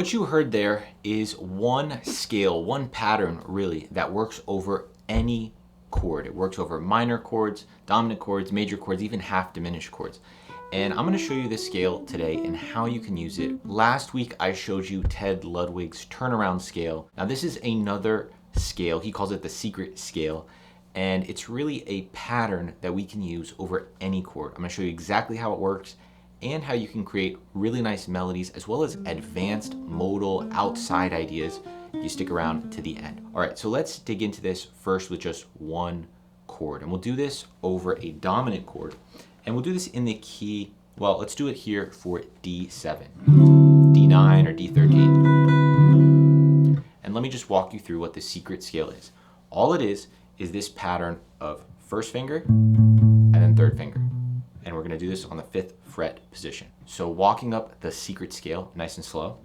what you heard there is one scale, one pattern really, that works over any chord. It works over minor chords, dominant chords, major chords, even half diminished chords. And I'm going to show you this scale today and how you can use it. Last week I showed you Ted Ludwig's turnaround scale. Now this is another scale. He calls it the secret scale. And it's really a pattern that we can use over any chord. I'm going to show you exactly how it works and how you can create really nice melodies as well as advanced modal outside ideas if you stick around to the end. All right, so let's dig into this first with just one chord. And we'll do this over a dominant chord. And we'll do this in the key, well, let's do it here for D7, D9 or D13. And let me just walk you through what the secret scale is. All it is this pattern of first finger and then third finger. And we're gonna do this on the 5th fret position. So walking up the secret scale, nice and slow.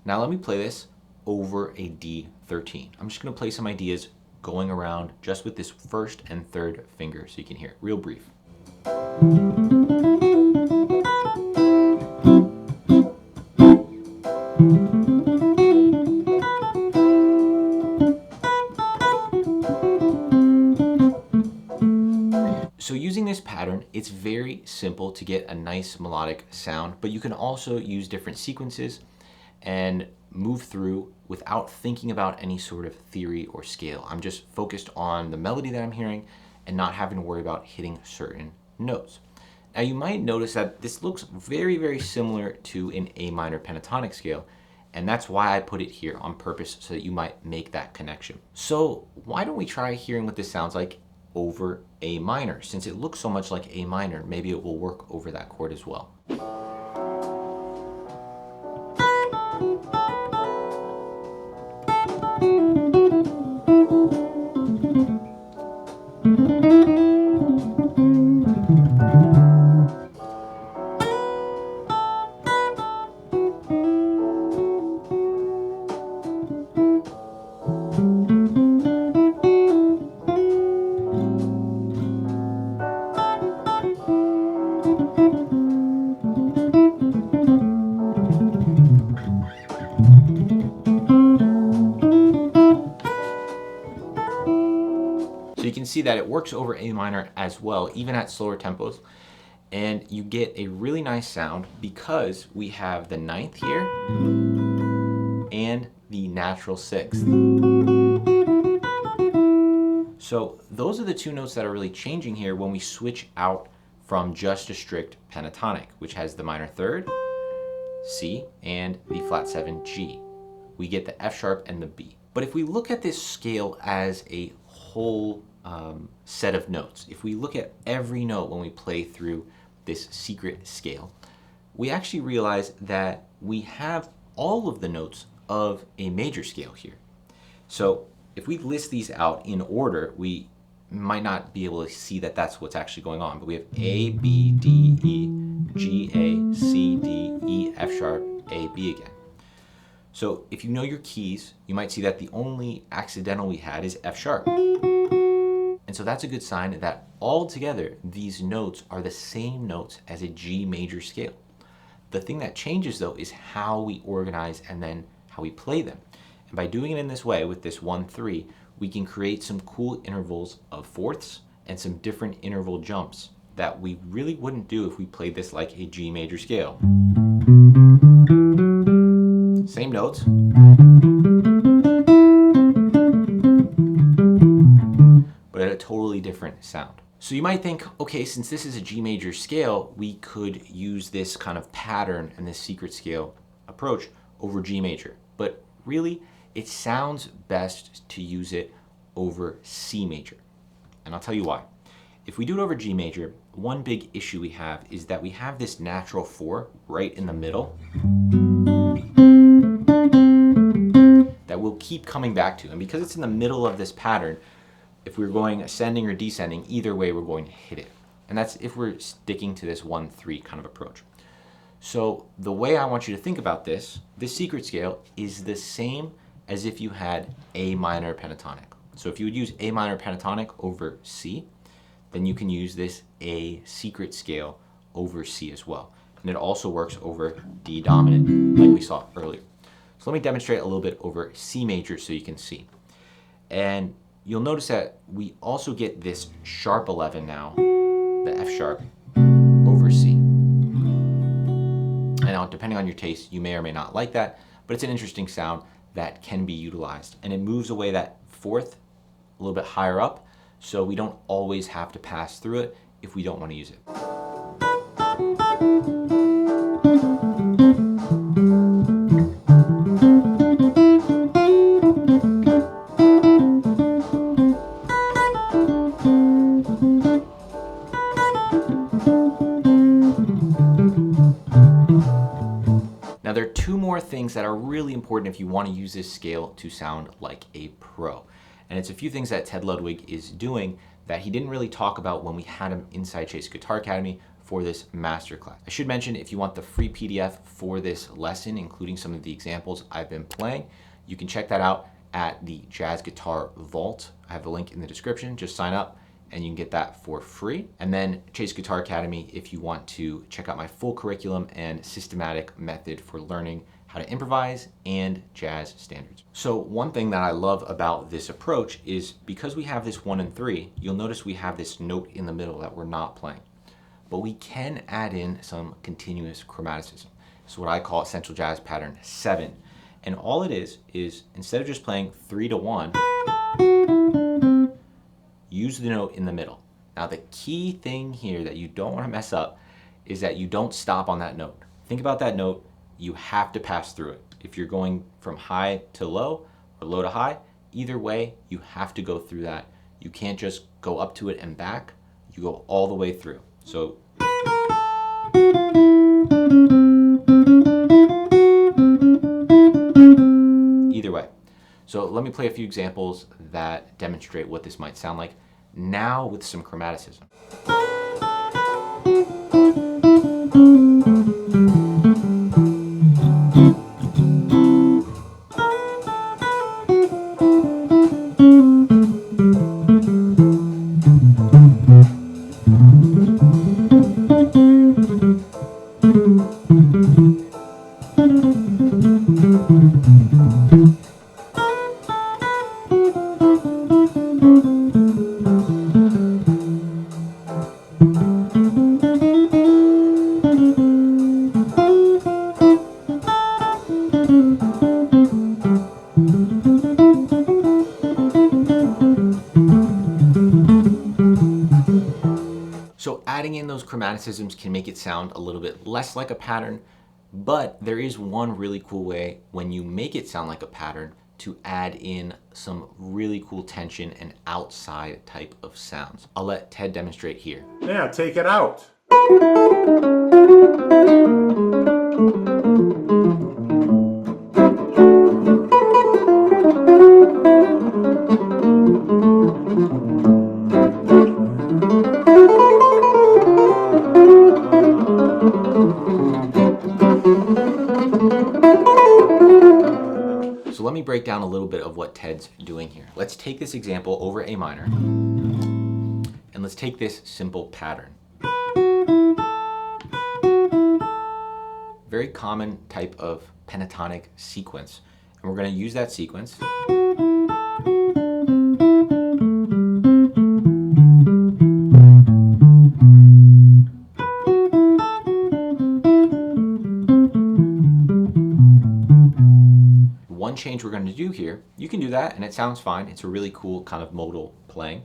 Now let me play this over a D13. I'm just gonna play some ideas going around just with this first and third finger so you can hear it real brief. So using this pattern, it's very simple to get a nice melodic sound, but you can also use different sequences and move through without thinking about any sort of theory or scale. I'm just focused on the melody that I'm hearing and not having to worry about hitting certain notes. Now you might notice that this looks very, very similar to an A minor pentatonic scale, and that's why I put it here on purpose so that you might make that connection. So why don't we try hearing what this sounds like over A minor? Since it looks so much like A minor, maybe it will work over that chord as well. So you can see that it works over A minor as well, even at slower tempos. And you get a really nice sound because we have the 9th here and the natural 6th. So those are the two notes that are really changing here when we switch out from just a strict pentatonic, which has the minor 3rd, C, and the flat 7, G. We get the F sharp and the B. But if we look at this scale as a whole set of notes, if we look at every note when we play through this secret scale, we actually realize that we have all of the notes of a major scale here. So if we list these out in order, we might not be able to see that that's what's actually going on, but we have A, B, D, E, G, A, C, D, E, F sharp, A, B again. So if you know your keys, you might see that the only accidental we had is F sharp. And so that's a good sign that all together, these notes are the same notes as a G major scale. The thing that changes though is how we organize and then how we play them. And by doing it in this way with this 1-3, we can create some cool intervals of fourths and some different interval jumps that we really wouldn't do if we played this like a G major scale. Same notes. But at a totally different sound. So you might think, okay, since this is a G major scale, we could use this kind of pattern and this secret scale approach over G major. But really, it sounds best to use it over C major. And I'll tell you why. If we do it over G major, one big issue we have is that we have this natural 4 right in the middle that we'll keep coming back to. And because it's in the middle of this pattern, if we're going ascending or descending, either way we're going to hit it. And that's if we're sticking to this 1-3 kind of approach. So the way I want you to think about this secret scale is the same as if you had A minor pentatonic. So if you would use A minor pentatonic over C, then you can use this A secret scale over C as well. And it also works over D dominant, like we saw earlier. So let me demonstrate a little bit over C major so you can see. And you'll notice that we also get this sharp 11 now, the F sharp, over C. And now, depending on your taste, you may or may not like that, but it's an interesting sound that can be utilized. And it moves away that fourth a little bit higher up, so we don't always have to pass through it if we don't want to use it. Now there are two more things that are really important if you want to use this scale to sound like a pro. And it's a few things that Ted Ludwig is doing that he didn't really talk about when we had him inside Chase Guitar Academy for this masterclass. I should mention, if you want the free PDF for this lesson, including some of the examples I've been playing, you can check that out at the Jazz Guitar Vault. I have the link in the description. Just sign up and you can get that for free. And then Chase Guitar Academy, if you want to check out my full curriculum and systematic method for learning how to improvise and jazz standards. So one thing that I love about this approach is because we have this 1 and 3, you'll notice we have this note in the middle that we're not playing. But we can add in some continuous chromaticism. It's what I call essential jazz pattern 7. And all it is instead of just playing 3 to 1, use the note in the middle. Now the key thing here that you don't want to mess up is that you don't stop on that note. Think about that note. You have to pass through it. If you're going from high to low or low to high, either way, you have to go through that. You can't just go up to it and back. You go all the way through. So either way. So let me play a few examples that demonstrate what this might sound like now with some chromaticism. So adding in those chromaticisms can make it sound a little bit less like a pattern, but there is one really cool way when you make it sound like a pattern to add in some really cool tension and outside type of sounds. I'll let Ted demonstrate here. Yeah, take it out. So let me break down a little bit of what Ted's doing here. Let's take this example over A minor, and let's take this simple pattern. Very common type of pentatonic sequence. And we're going to use that sequence. One change we're going to do here, you can do that and it sounds fine. It's a really cool kind of modal playing,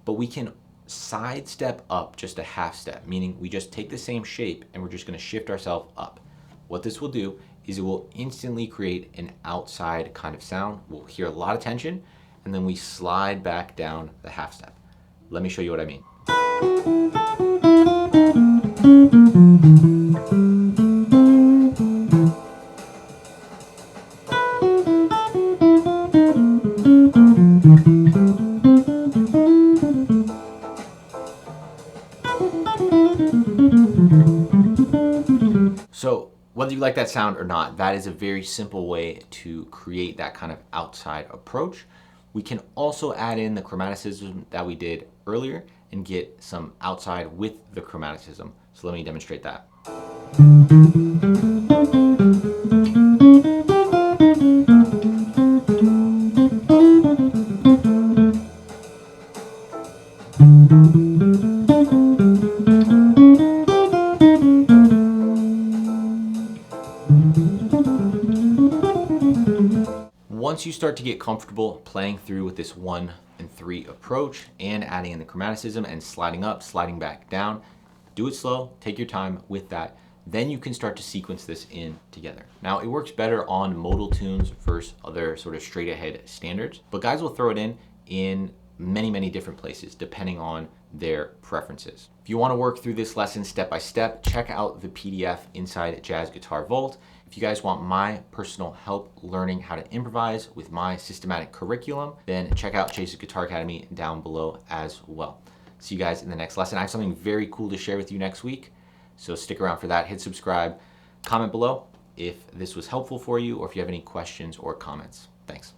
but we can sidestep up just a half step, meaning we just take the same shape and we're just going to shift ourselves up. What this will do is it will instantly create an outside kind of sound. We'll hear a lot of tension and then we slide back down the half step. Let me show you what I mean. So you like that sound or not, that is a very simple way to create that kind of outside approach. We can also add in the chromaticism that we did earlier and get some outside with the chromaticism. So let me demonstrate that. Once you start to get comfortable playing through with this 1 and 3 approach and adding in the chromaticism and sliding up, sliding back down, do it slow, take your time with that. Then you can start to sequence this in together. Now it works better on modal tunes versus other sort of straight ahead standards, but guys will throw it in many different places depending on their preferences. If you want to work through this lesson step by step, check out the PDF inside Jazz Guitar Vault. If you guys want my personal help learning how to improvise with my systematic curriculum, then check out Chase's Guitar Academy down below as well. See you guys in the next lesson. I have something very cool to share with you next week, so stick around for that. Hit subscribe, comment below if this was helpful for you or if you have any questions or comments. Thanks.